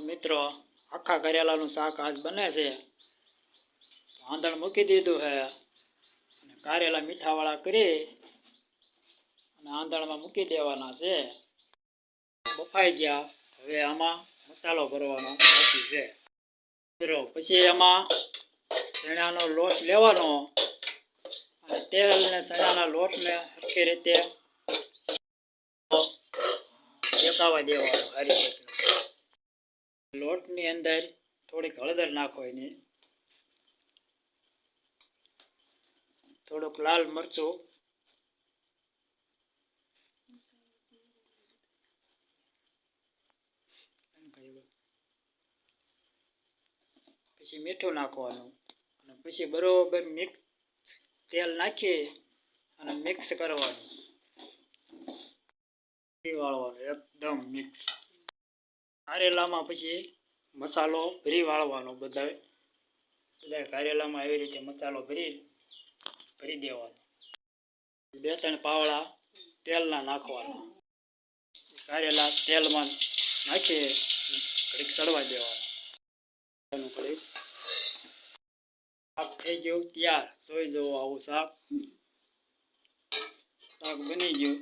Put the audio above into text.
મિત્રો આખા કરેલાનું શાક આજ બને છે। આંધણ મૂકી દીધું છે અને કારેલા મીઠાવાળા કરી અને આંધણમાં મૂકી દેવાના છે। બફાઈ ગયા, હવે આમાં મસાલો ભરવાનો બાકી છે। મિત્રો પછી એમાં ચણાનો લોટ લેવાનો અને તેલ ને ચણાના લોટને સરખી રીતે શેકાવા દેવાનો સારી રીતે। લોટની અંદર થોડીક હળદર નાખવાની, થોડુંક લાલ મરચું, પછી મીઠું નાખવાનું અને પછી બરોબર મિક્સ તેલ નાખી અને મિક્સ કરવાનું, વાળવાનું એકદમ મિક્સ। કારેલામાં પછી મસાલો ભરી વાળવાનો, બધા કારેલામાં આવી રીતે મસાલો ભરી દેવાનો। 2-3 પાવડા તેલના નાખવાના, કારેલા તેલમાં નાખી ઘડીક ચડવા દેવાના। શાક થઈ ગયું તૈયાર, જોઈ જવો, આવું શાક બની ગયું।